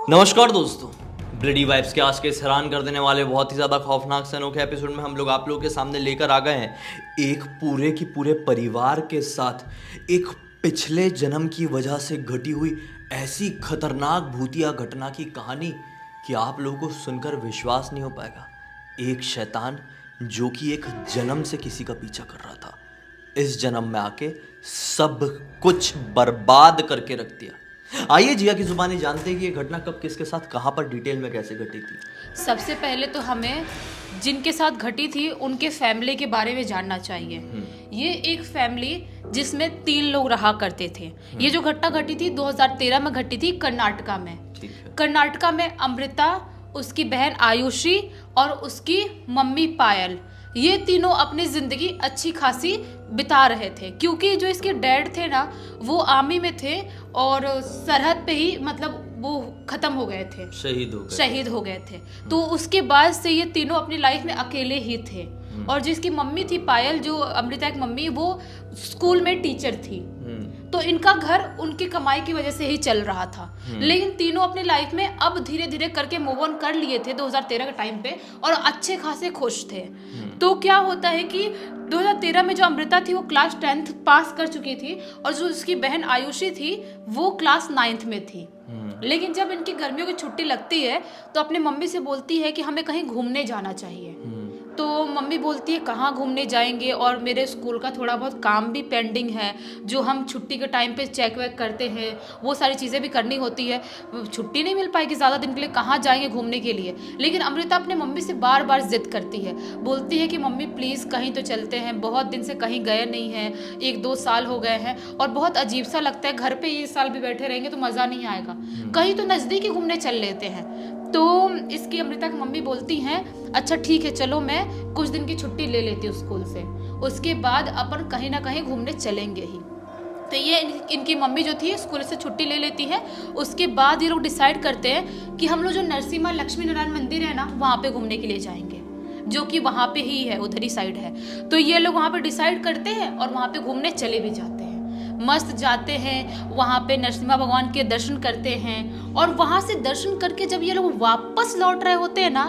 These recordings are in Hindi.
नमस्कार दोस्तों, ब्लडी वाइब्स के आज के इस हैरान कर देने वाले बहुत ही ज़्यादा खौफनाक से अनोखे एपिसोड में हम लोग आप लोगों के सामने लेकर आ गए हैं एक पूरे की पूरे परिवार के साथ एक पिछले जन्म की वजह से घटी हुई ऐसी खतरनाक भूतिया घटना की कहानी कि आप लोगों को सुनकर विश्वास नहीं हो पाएगा। एक शैतान जो कि एक जन्म से किसी का पीछा कर रहा था, इस जन्म में आके सब कुछ बर्बाद करके रख दिया। आइए जिया की जुबानी जानते हैं कि ये घटना कब किसके साथ कहाँ पर डिटेल में कैसे घटी थी। सबसे पहले तो हमें जिनके साथ घटी थी उनके फैमिली के बारे में जानना चाहिए। ये एक फैमिली जिसमें 3 लोग रहा करते थे। ये जो घटना घटी थी 2013 में घटी थी कर्नाटका में। कर्नाटका में अमृता, उसकी बहन आयुषी और उसकी मम्मी पायल, ये तीनों अपनी ज़िंदगी अच्छी खासी बिता रहे थे क्योंकि जो इसके डैड थे ना वो आर्मी में थे और सरहद पे ही मतलब वो ख़त्म हो गए थे, शहीद हो गए थे। तो उसके बाद से ये तीनों अपनी लाइफ में अकेले ही थे। और जिसकी मम्मी थी पायल, जो अमृता की मम्मी, वो स्कूल में टीचर थी। तो इनका घर उनकी कमाई की वजह से ही चल रहा था। लेकिन तीनों अपनी लाइफ में अब धीरे धीरे करके मूव ऑन कर लिए थे 2013 के टाइम पे और अच्छे खासे खुश थे। तो क्या होता है कि 2013 में जो अमृता थी वो क्लास 10th पास कर चुकी थी और जो उसकी बहन आयुषी थी वो क्लास 9th में थी। लेकिन जब इनकी गर्मियों की छुट्टी लगती है तो अपने मम्मी से बोलती है कि हमें कहीं घूमने जाना चाहिए। तो मम्मी बोलती है कहाँ घूमने जाएंगे, और मेरे स्कूल का थोड़ा बहुत काम भी पेंडिंग है जो हम छुट्टी के टाइम पे चेक वेक करते हैं, वो सारी चीज़ें भी करनी होती है। छुट्टी नहीं मिल पाएगी ज़्यादा दिन के लिए, कहाँ जाएंगे घूमने के लिए। लेकिन अमृता अपने मम्मी से बार बार जिद करती है, बोलती है कि मम्मी प्लीज़ कहीं तो चलते हैं, बहुत दिन से कहीं गए नहीं हैं, 1-2 साल हो गए हैं और बहुत अजीब सा लगता है, घर पर ये साल भी बैठे रहेंगे तो मज़ा नहीं आएगा, कहीं तो नज़दीक ही घूमने चल लेते हैं। तो इसकी अमृता की मम्मी बोलती हैं अच्छा ठीक है चलो मैं कुछ दिन की छुट्टी ले लेती हूँ स्कूल से, उसके बाद अपन कहीं ना कहीं घूमने चलेंगे ही। तो ये इनकी मम्मी जो थी स्कूल से छुट्टी ले लेती है। उसके बाद ये लोग डिसाइड करते हैं कि हम लोग जो नरसिम्हा लक्ष्मी नारायण मंदिर है ना वहाँ पे घूमने के लिए जाएंगे, जो कि वहाँ पे ही है, उधर ही साइड है। तो ये लोग वहाँ पे डिसाइड करते हैं और वहाँ पे घूमने चले भी जाते हैं। मस्त जाते हैं, वहाँ पे नरसिम्हा भगवान के दर्शन करते हैं और वहाँ से दर्शन करके जब ये लोग वापस लौट रहे होते हैं ना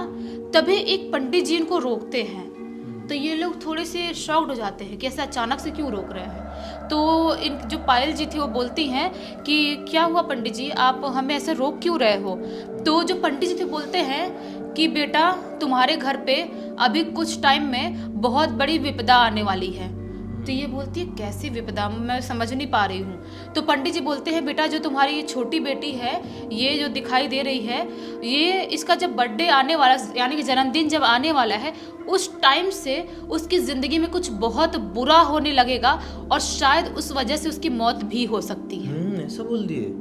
तभी एक पंडित जी इनको रोकते हैं। तो ये लोग थोड़े से शॉक्ड हो जाते हैं कि ऐसा अचानक से क्यों रोक रहे हैं। तो इन जो पायल जी थी वो बोलती हैं कि क्या हुआ पंडित जी, आप हमें ऐसे रोक क्यों रहे हो। तो जो पंडित जी थे बोलते हैं कि बेटा तुम्हारे घर पे अभी कुछ टाइम में बहुत बड़ी विपदा आने वाली है। तो ये बोलती है कैसी विपदा, मैं समझ नहीं पा रही हूँ। तो पंडित जी बोलते हैं बेटा जो तुम्हारी ये छोटी बेटी है, ये जो दिखाई दे रही है, ये इसका जब बर्थडे आने वाला यानी कि जन्मदिन जब आने वाला है उस टाइम से उसकी ज़िंदगी में कुछ बहुत बुरा होने लगेगा और शायद उस वजह से उसकी मौत भी हो सकती है।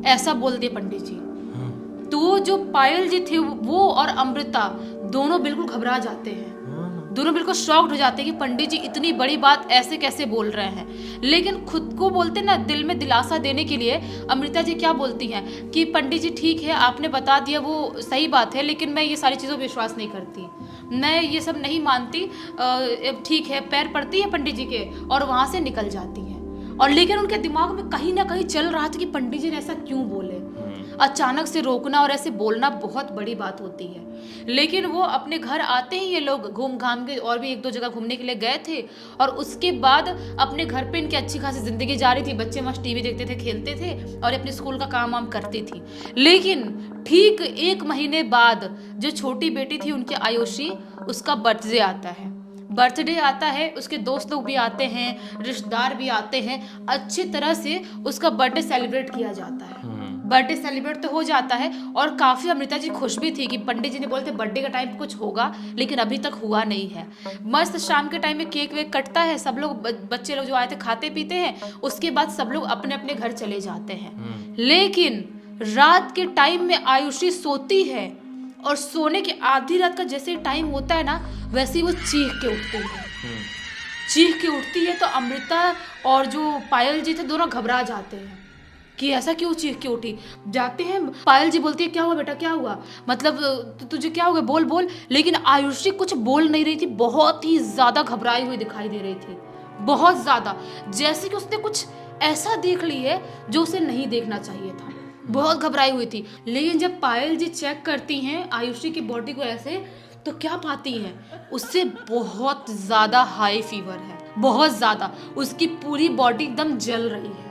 ऐसा बोल दिए पंडित जी। तो जो पायल जी थे वो और अमृता दोनों बिल्कुल घबरा जाते हैं, दोनों बिल्कुल शॉक्ड हो जाते हैं कि पंडित जी इतनी बड़ी बात ऐसे कैसे बोल रहे हैं। लेकिन खुद को बोलते ना दिल में दिलासा देने के लिए अमृता जी क्या बोलती हैं कि पंडित जी ठीक है आपने बता दिया वो सही बात है, लेकिन मैं ये सारी चीज़ों पर विश्वास नहीं करती, मैं ये सब नहीं मानती, ठीक है। पैर पड़ती है पंडित जी के और वहाँ से निकल जाती हैं। और लेकिन उनके दिमाग में कहीं ना कहीं चल रहा था कि पंडित जी ने ऐसा क्यों बोले, अचानक से रोकना और ऐसे बोलना बहुत बड़ी बात होती है। लेकिन वो अपने घर आते ही ये लोग घूम घाम के और भी 1-2 जगह घूमने के लिए गए थे और उसके बाद अपने घर पे इनकी अच्छी खासी ज़िंदगी जा रही थी। बच्चे मस्त टीवी देखते थे, खेलते थे और अपने स्कूल का काम वाम करती थी। लेकिन ठीक 1 महीने बाद जो छोटी बेटी थी उनकी आयुषी, उसका बर्थडे आता है, उसके दोस्त लोग भी आते हैं, रिश्तेदार भी आते हैं, अच्छी तरह से उसका बर्थडे सेलिब्रेट किया जाता है। बर्थडे सेलिब्रेट तो हो जाता है और काफ़ी अमृता जी खुश भी थी कि पंडित जी ने बोलते बर्थडे का टाइम कुछ होगा, लेकिन अभी तक हुआ नहीं है। मस्त शाम के टाइम में केक वेक कटता है, सब लोग बच्चे लोग जो आए थे खाते पीते हैं, उसके बाद सब लोग अपने अपने घर चले जाते हैं। लेकिन रात के टाइम में आयुषी सोती है और सोने की आधी रात का जैसे टाइम होता है ना वैसे ही वो चीख के उठती है। तो अमृता और जो पायल जी थे दोनों घबरा जाते हैं कि ऐसा क्यों चीख के उठी। जाते हैं, पायल जी बोलती है क्या हुआ बेटा, क्या हुआ, मतलब तुझे क्या हो गया, बोल बोल। लेकिन आयुषी कुछ बोल नहीं रही थी, बहुत ही ज़्यादा घबराई हुई दिखाई दे रही थी, बहुत ज़्यादा, जैसे कि उसने कुछ ऐसा देख ली है जो उसे नहीं देखना चाहिए था। बहुत घबराई हुई थी। लेकिन जब पायल जी चेक करती हैं आयुषी की बॉडी को ऐसे, तो क्या पाती हैं, उससे बहुत ज़्यादा हाई फीवर है, बहुत ज़्यादा। उसकी पूरी बॉडी एकदम जल रही है,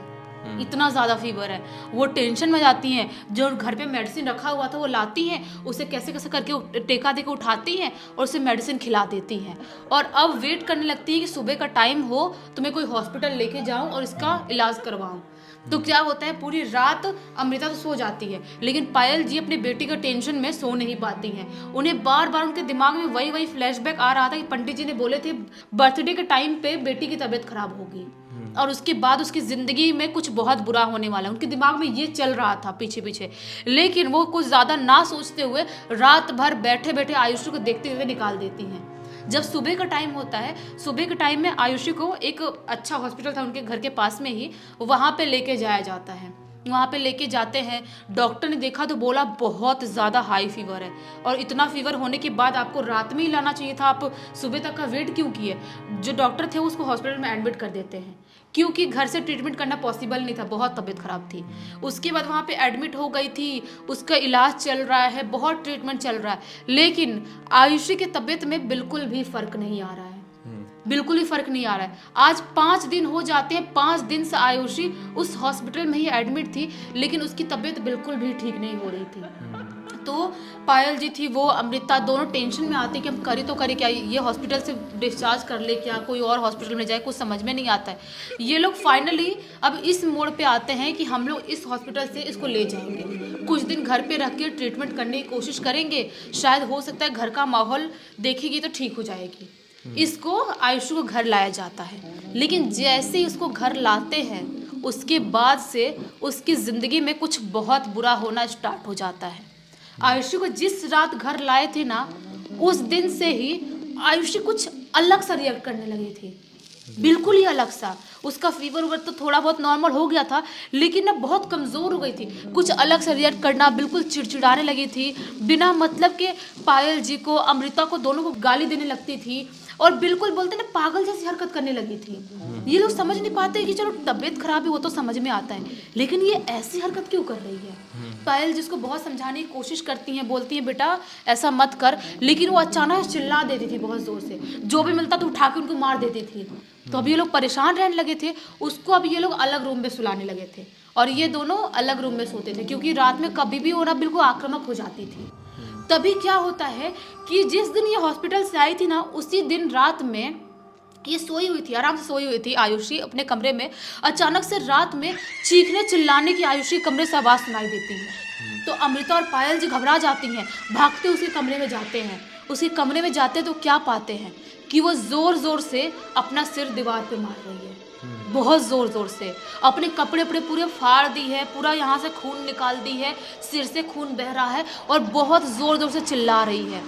इतना ज़्यादा फीवर है। वो टेंशन में जाती हैं, जो घर पे मेडिसिन रखा हुआ था वो लाती हैं, उसे कैसे कैसे करके टेका देकर उठाती हैं और उसे मेडिसिन खिला देती हैं। और अब वेट करने लगती है कि सुबह का टाइम हो तो मैं कोई हॉस्पिटल लेके जाऊं और इसका इलाज करवाऊं। तो क्या होता है, पूरी रात अमृता तो सो जाती है, लेकिन पायल जी अपनी बेटी का टेंशन में सो नहीं पाती हैं। उन्हें बार बार उनके दिमाग में वही वही फ्लैशबैक आ रहा था कि पंडित जी ने बोले थे बर्थडे के टाइम पे बेटी की तबीयत खराब होगी और उसके बाद उसकी जिंदगी में कुछ बहुत बुरा होने वाला है। उनके दिमाग में ये चल रहा था पीछे पीछे, लेकिन वो कुछ ज्यादा ना सोचते हुए रात भर बैठे बैठे आयुषी को देखते हुए निकाल देती हैं। जब सुबह का टाइम होता है, सुबह के टाइम में आयुषी को एक अच्छा हॉस्पिटल था उनके घर के पास में ही, वहाँ पे लेके जाया जाता है। वहाँ पे लेके जाते हैं, डॉक्टर ने देखा तो बोला बहुत ज़्यादा हाई फीवर है, और इतना फीवर होने के बाद आपको रात में ही लाना चाहिए था, आप सुबह तक का वेट क्यों किए। जो डॉक्टर थे उसको हॉस्पिटल में एडमिट कर देते हैं, क्योंकि घर से ट्रीटमेंट करना पॉसिबल नहीं था, बहुत तबीयत खराब थी। उसके बाद वहाँ पे एडमिट हो गई थी, उसका इलाज चल रहा है, बहुत ट्रीटमेंट चल रहा है, लेकिन आयुषी की तबीयत में बिल्कुल भी फर्क नहीं आ रहा है, बिल्कुल ही फर्क नहीं आ रहा है। आज 5 दिन हो जाते हैं, 5 दिन से आयुषी उस हॉस्पिटल में ही एडमिट थी, लेकिन उसकी तबीयत बिल्कुल भी ठीक नहीं हो रही थी। तो पायल जी थी, वो अमृता, दोनों टेंशन में आते कि हम करें तो करें क्या, ये हॉस्पिटल से डिस्चार्ज कर ले क्या, कोई और हॉस्पिटल में जाए, कुछ समझ में नहीं आता है। ये लोग फाइनली अब इस मोड़ पे आते हैं कि हम लोग इस हॉस्पिटल से इसको ले जाएंगे, कुछ दिन घर पे रख के ट्रीटमेंट करने की कोशिश करेंगे, शायद हो सकता है घर का माहौल देखेगी तो ठीक हो जाएगी। इसको आयुषी को घर लाया जाता है, लेकिन जैसे ही उसको घर लाते हैं उसके बाद से उसकी ज़िंदगी में कुछ बहुत बुरा होना स्टार्ट हो जाता है। आयुषी को जिस रात घर लाए थे ना, उस दिन से ही आयुषी कुछ अलग सा रिएक्ट करने लगी थी, बिल्कुल ही अलग सा। उसका फीवर उवर तो थोड़ा बहुत नॉर्मल हो गया था, लेकिन ना बहुत कमज़ोर हो गई थी, कुछ अलग सा रिएक्ट करना, बिल्कुल चिड़चिड़ाने लगी थी, बिना मतलब के पायल जी को, अमृता को, दोनों को गाली देने लगती थी, और बिल्कुल बोलते ना पागल जैसी हरकत करने लगी थी। ये लोग समझ नहीं पाते कि चलो तबीयत खराब है वो तो समझ में आता है, लेकिन ये ऐसी हरकत क्यों कर रही है। पायल जिसको बहुत समझाने की कोशिश करती हैं, बोलती हैं बेटा ऐसा मत कर, लेकिन वो अचानक चिल्ला देती थी बहुत ज़ोर से, जो भी मिलता तो उठा के उनको मार देती थी। तो अब ये लोग परेशान रहने लगे थे, उसको अब ये लोग अलग रूम में सुलाने लगे थे, और ये दोनों अलग रूम में सोते थे, क्योंकि रात में कभी भी वो ना बिल्कुल आक्रामक हो जाती थी। तभी क्या होता है कि जिस दिन ये हॉस्पिटल से आई थी ना, उसी दिन रात में ये सोई हुई थी, आराम से सोई हुई थी आयुषी अपने कमरे में, अचानक से रात में चीखने चिल्लाने की आयुषी कमरे से आवाज़ सुनाई देती है। तो अमृता और पायल जी घबरा जाती हैं, भागते उसके कमरे में जाते हैं। उसके कमरे में जाते तो क्या पाते हैं कि वो ज़ोर ज़ोर से अपना सिर दीवार पे मार रही है, बहुत ज़ोर ज़ोर से। अपने कपड़े वपड़े पूरे फाड़ दी है, पूरा यहाँ से खून निकाल दी है, सिर से खून बह रहा है, और बहुत ज़ोर ज़ोर से चिल्ला रही है,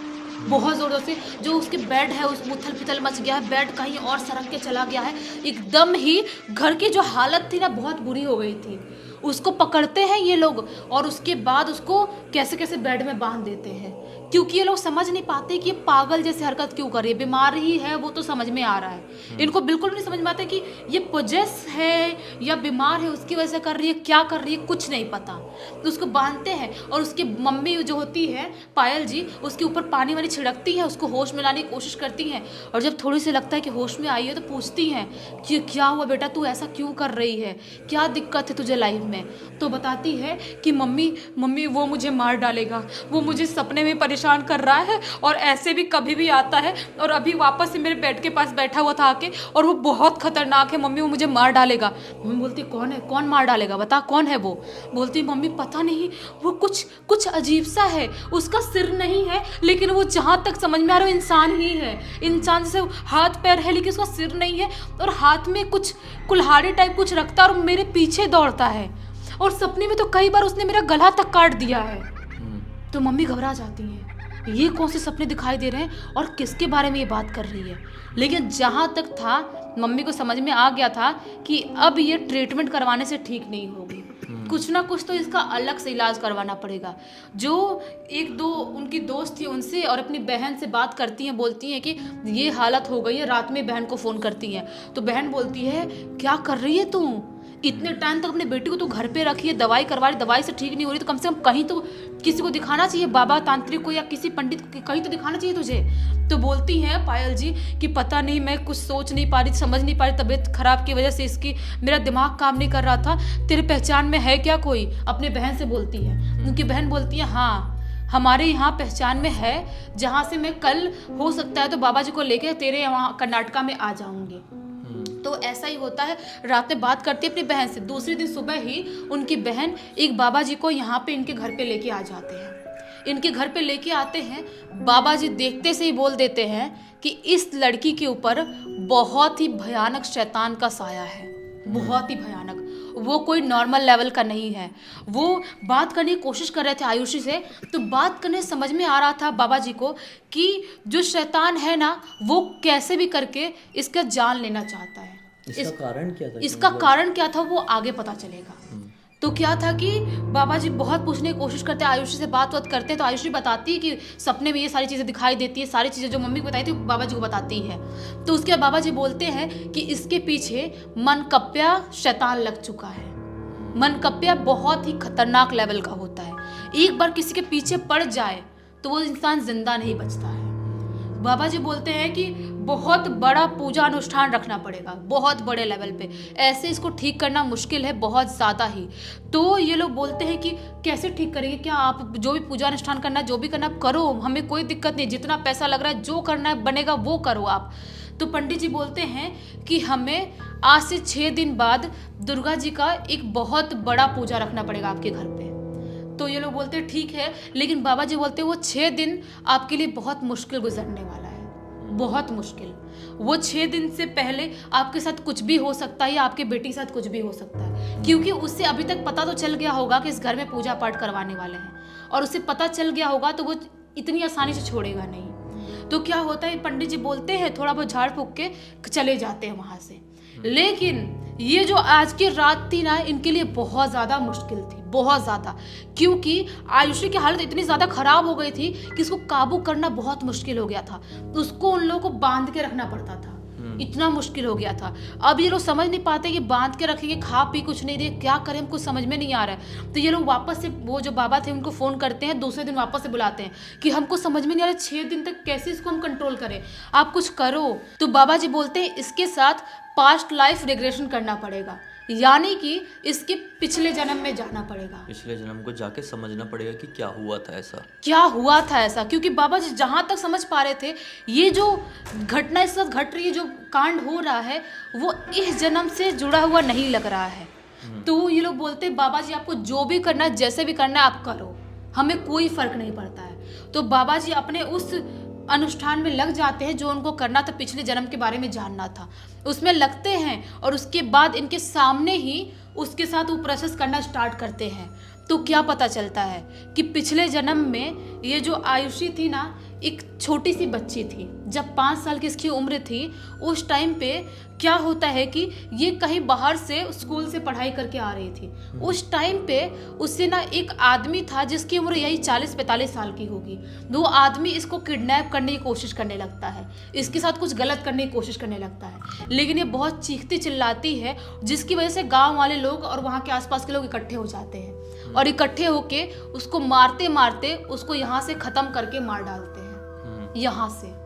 बहुत ज़ोर ज़ोर से। जो उसके बेड है उस उथल पुथल मच गया है, बेड कहीं और सरक के चला गया है, एकदम ही घर की जो हालत थी ना बहुत बुरी हो गई थी। उसको पकड़ते हैं ये लोग, और उसके बाद उसको कैसे कैसे बेड में बांध देते हैं, क्योंकि ये लोग समझ नहीं पाते कि ये पागल जैसे हरकत क्यों कर रही है। बीमार ही है वो तो समझ में आ रहा है, इनको बिल्कुल नहीं समझ में आता कि ये पोजेस है या बीमार है उसकी वजह से कर रही है, क्या कर रही है कुछ नहीं पता। तो उसको बांधते हैं, और उसकी मम्मी जो होती है पायल जी, उसके ऊपर पानी वानी छिड़कती है, उसको होश में लाने की कोशिश करती हैं, और जब थोड़ी सी लगता है कि होश में आई है तो पूछती हैं कि क्या हुआ बेटा, तू ऐसा क्यों कर रही है, क्या दिक्कत है तुझे लाइफ में। तो बताती है कि मम्मी वो मुझे मार डालेगा, वो मुझे सपने में परेशान कर रहा है, और ऐसे भी कभी भी आता है, और अभी वापस से मेरे बेड के पास बैठा हुआ था आके, और वो बहुत खतरनाक है मम्मी, वो मुझे मार डालेगा। मम्मी बोलती कौन है, कौन मार डालेगा, बता कौन है वो। बोलती मम्मी पता नहीं, वो कुछ अजीब सा है, उसका सिर नहीं है, लेकिन वो जहाँ तक समझ में आ रहा है इंसान ही है, इंसान जैसे हाथ पैर है लेकिन उसका सिर नहीं है, और हाथ में कुछ कुल्हाड़ी टाइप कुछ रखता है, और मेरे पीछे दौड़ता है, और सपने में तो कई बार उसने मेरा गला तक काट दिया है। तो मम्मी घबरा जाती हैं, ये कौन से सपने दिखाई दे रहे हैं और किसके बारे में ये बात कर रही है। लेकिन जहाँ तक था मम्मी को समझ में आ गया था कि अब ये ट्रीटमेंट करवाने से ठीक नहीं होगी, कुछ ना कुछ तो इसका अलग से इलाज करवाना पड़ेगा। जो एक दो उनकी दोस्त थी उनसे और अपनी बहन से बात करती हैं, बोलती हैं कि ये हालत हो गई है। रात में बहन को फ़ोन करती हैं तो बहन बोलती है क्या कर रही है तू, इतने टाइम तक अपने बेटी को तो घर पे रखी है, दवाई करवा रही, दवाई से ठीक नहीं हो रही, तो कम से कम कहीं तो किसी को दिखाना चाहिए, बाबा तांत्रिक को या किसी पंडित को, कहीं तो दिखाना चाहिए तुझे। तो बोलती हैं पायल जी कि पता नहीं, मैं कुछ सोच नहीं पा रही, समझ नहीं पा रही, तबीयत खराब की वजह से इसकी मेरा दिमाग काम नहीं कर रहा था। तेरे पहचान में है क्या कोई? अपने बहन से बोलती है। उनकी बहन बोलती है हाँ हमारे यहाँ पहचान में है, जहाँ से मैं कल हो सकता है तो बाबा जी को लेके तेरे यहाँ कर्नाटका में आ जाऊंगी। तो ऐसा ही होता है, रात में बात करती है अपनी बहन से, दूसरे दिन सुबह ही उनकी बहन एक बाबा जी को यहाँ पे इनके घर पे लेके आ जाते हैं। इनके घर पे लेके आते हैं, बाबा जी देखते से ही बोल देते हैं कि इस लड़की के ऊपर बहुत ही भयानक शैतान का साया है, बहुत ही भयानक, वो कोई नॉर्मल लेवल का नहीं है। वो बात करने की कोशिश कर रहे थे आयुषी से, तो बात करने समझ में आ रहा था बाबा जी को कि जो शैतान है ना वो कैसे भी करके इसका जान लेना चाहता है। इसका कारण क्या था? इसका कारण क्या था वो आगे पता चलेगा। तो क्या था कि बाबा जी बहुत पूछने की कोशिश करते हैं, आयुषी से बात करते हैं, तो आयुषी बताती है कि सपने में ये सारी चीज़ें दिखाई देती है, सारी चीज़ें जो मम्मी को बताई थी बाबा जी को बताती है। तो उसके बाद बाबा जी बोलते हैं कि इसके पीछे मनकप्या शैतान लग चुका है। मनकप्या बहुत ही खतरनाक लेवल का होता है, एक बार किसी के पीछे पड़ जाए तो वो इंसान जिंदा नहीं बचता है। बाबा जी बोलते हैं कि बहुत बड़ा पूजा अनुष्ठान रखना पड़ेगा, बहुत बड़े लेवल पे, ऐसे इसको ठीक करना मुश्किल है बहुत ज़्यादा ही। तो ये लोग बोलते हैं कि कैसे ठीक करेंगे, क्या आप जो भी पूजा अनुष्ठान करना है जो भी करना आप करो, हमें कोई दिक्कत नहीं, जितना पैसा लग रहा है जो करना है बनेगा वो करो आप। तो पंडित जी बोलते हैं कि हमें आज से 6 दिन बाद दुर्गा जी का एक बहुत बड़ा पूजा रखना पड़ेगा आपके घर पे। तो ये लोग बोलते हैं ठीक है, लेकिन बाबा जी बोलते हैं वो 6 दिन आपके लिए बहुत मुश्किल गुजरने वाला है, बहुत मुश्किल। वो 6 दिन से पहले आपके साथ कुछ भी हो सकता है या आपके बेटी के साथ कुछ भी हो सकता है, क्योंकि उससे अभी तक पता तो चल गया होगा कि इस घर में पूजा पाठ करवाने वाले हैं, और उसे पता चल गया होगा तो वो इतनी आसानी से छोड़ेगा नहीं। तो क्या होता है, पंडित जी बोलते हैं थोड़ा बहुत झाड़ फूक के चले जाते हैं वहाँ से। लेकिन ये जो आज की रात थी ना, इनके लिए बहुत ज़्यादा मुश्किल थी, बहुत ज़्यादा, क्योंकि आयुषी की हालत इतनी ज़्यादा ख़राब हो गई थी कि इसको काबू करना बहुत मुश्किल हो गया था। उसको उन लोगों को बांध के रखना पड़ता था, इतना मुश्किल हो गया था। अब ये लोग समझ नहीं पाते कि बांध के रखेंगे, खा पी कुछ नहीं दे, क्या करें हमको समझ में नहीं आ रहा है। तो ये लोग वापस से वो जो बाबा थे उनको फ़ोन करते हैं, दूसरे दिन वापस से बुलाते हैं कि हमको समझ में नहीं आ रहा 6 दिन तक कैसे इसको हम कंट्रोल करें, आप कुछ करो। तो बाबा जी बोलते हैं इसके साथ पास्ट लाइफ रिग्रेशन करना पड़ेगा, यानी कि इसके पिछले जन्म में जाना पड़ेगा, पिछले जन्म को जाके समझना पड़ेगा कि क्या हुआ था ऐसा, क्या हुआ था ऐसा। क्योंकि बाबा जी जहाँ तक समझ पा रहे थे ये जो घटना इस वक्त घट रही है, जो कांड हो रहा है, वो इस जन्म से जुड़ा हुआ नहीं लग रहा है। तो ये लोग बोलते हैं बाबा जी आपको जो भी करना है, जैसे भी करना है आप करो, हमें कोई फर्क नहीं पड़ता है। तो बाबा जी अपने उस अनुष्ठान में लग जाते हैं जो उनको करना था, पिछले जन्म के बारे में जानना था, उसमें लगते हैं, और उसके बाद इनके सामने ही उसके साथ वो प्रोसेस करना स्टार्ट करते हैं। तो क्या पता चलता है कि पिछले जन्म में ये जो आयुषी थी ना, एक छोटी सी बच्ची थी, जब 5 साल की इसकी उम्र थी, उस टाइम पे क्या होता है कि ये कहीं बाहर से स्कूल से पढ़ाई करके आ रही थी। उस टाइम पे उससे ना एक आदमी था जिसकी उम्र यही 40-45 साल की होगी। वो आदमी इसको किडनैप करने की कोशिश करने लगता है, इसके साथ कुछ गलत करने की कोशिश करने लगता है, लेकिन ये बहुत चीखती चिल्लाती है, जिसकी वजह से गाँव वाले लोग और वहाँ के आसपास के लोग इकट्ठे हो जाते हैं, और इकट्ठे होके उसको मारते मारते उसको यहाँ से ख़त्म करके मार डालते हैं, यहाँ से।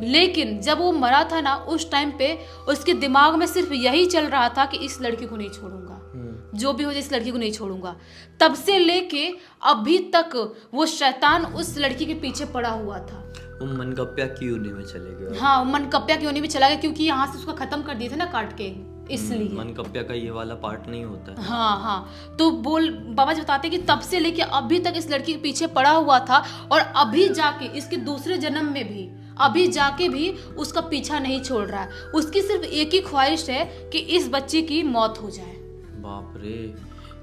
लेकिन जब वो मरा था ना, उस टाइम पे उसके दिमाग में सिर्फ यही चल रहा था कि इस लड़की को नहीं छोड़ूंगा, जो भी हो जाए इस लड़की को नहीं छोड़ूंगा। तब से लेके अभी तक वो शैतान उस लड़की के पीछे पड़ा हुआ था। वो मनकप्या की योनि में चले गए। हाँ, मनकप्या की योनि में चला गया, क्योंकि यहाँ से उसको खत्म कर दिए थे ना काट के, इसलिए। मनकप्या का ये वाला पार्ट नहीं होता है। हाँ। तो बाबा जी बताते हैं कि तब से लेके अभी तक इस लड़की के पीछे पड़ा हुआ था, और अभी जाके इसके दूसरे जन्म में भी, अभी जाके भी उसका पीछा नहीं छोड़ रहा है। उसकी सिर्फ एक ही ख्वाहिश है कि इस बच्चे की मौत हो जाए। बाप रे,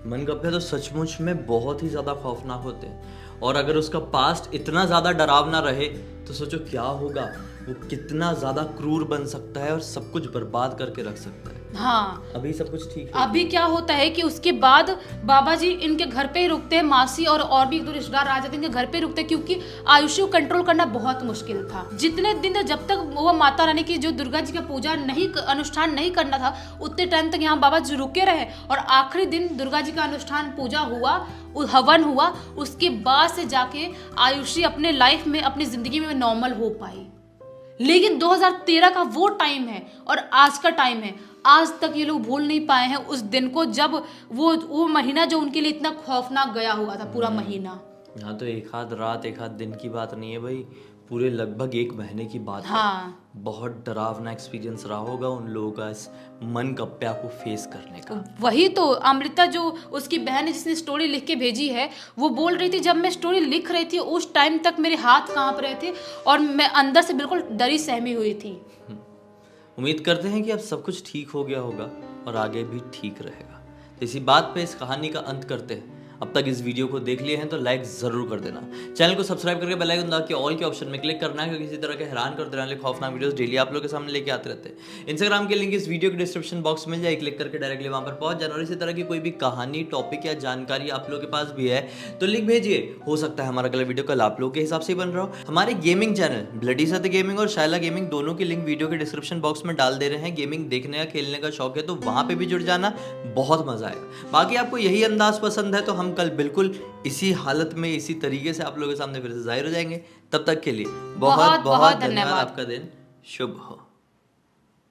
मनकप्या तो सचमुच में बहुत ही ज़्यादा खौफनाक होते हैं, और अगर उसका पास्ट इतना ज़्यादा डरावना रहे तो सोचो क्या होगा, वो कितना ज़्यादा क्रूर बन सकता है और सब कुछ बर्बाद करके रख सकता है। हाँ, अभी सब कुछ ठीक है। अभी क्या होता है कि उसके बाद बाबा जी इनके घर पे ही रुकते हैं, मासी और भी एक दो रिश्तेदार आ जाते हैं, इनके घर पे रुकते हैं, क्योंकि आयुषी को कंट्रोल करना बहुत मुश्किल था। जितने दिन जब तक वो माता रानी की जो दुर्गा जी का पूजा अनुष्ठान नहीं करना था, उतने टाइम तक यहाँ बाबा जी रुके रहे, और आखिरी दिन दुर्गा जी का अनुष्ठान पूजा हुआ, हवन हुआ, उसके बाद से जाके आयुषी अपने लाइफ में, अपनी जिंदगी में नॉर्मल हो पाई। लेकिन 2013 का वो टाइम है और आज का टाइम है, आज तक ये लोग भूल नहीं पाए हैं उस दिन को, जब वो महीना जो उनके लिए इतना खौफनाक गया हुआ था, पूरा महीना। यहाँ तो एक आध रात एक आध दिन की बात नहीं है भाई, पूरे लगभग 1 महीने की बात है। हाँ, बहुत डरावना एक्सपीरियंस रहा होगा उन लोगों का इस मन कप्प्या को फेस करने का। वही तो अमृता जो उसकी बहन है जिसने स्टोरी लिख के भेजी है, वो बोल रही थी जब मैं स्टोरी लिख रही थी उस टाइम तक मेरे हाथ कांप रहे थे और मैं अंदर से बिल्कुल डरी सहमी हुई थी। उम्मीद करते हैं कि अब सब कुछ ठीक हो गया होगा और आगे भी ठीक रहेगा। तो इसी बात पे इस कहानी का अंत करते हैं। अब तक इस वीडियो को देख लिए हैं तो लाइक जरूर कर देना, चैनल को सब्सक्राइब करके बेल आइकन दबा के ऑल के ऑप्शन में क्लिक करना है, क्योंकि इसी तरह के हैरान कर देने वाले खौफनाक वीडियोस डेली आप लोगों के सामने लेके आते रहते हैं। इंस्टाग्राम के लिंक इस वीडियो के डिस्क्रिप्शन बॉक्स में मिल जाए, क्लिक करके डायरेक्टली वहां पर पहुंच जाना। और इसी तरह की कोई भी कहानी, टॉपिक या जानकारी आप लोगों के पास भी है तो लिंक भेजिए, हो सकता है हमारा अगला वीडियो कल आप लोगों के हिसाब से बन रहा हो। हमारे गेमिंग चैनल ब्लडी सत्य गेमिंग और शायला गेमिंग दोनों की लिंक वीडियो के डिस्क्रिप्शन बॉक्स में डाल दे रहे हैं। गेमिंग देखने या खेलने का शौक है तो वहां पे भी जुड़ जाना, बहुत मजा आएगा। बाकी आपको यही अंदाज पसंद है तो हम कल बिल्कुल इसी हालत में, इसी तरीके से आप लोगों के सामने फिर से जाहिर हो जाएंगे। तब तक के लिए बहुत बहुत धन्यवाद। आपका दिन शुभ हो।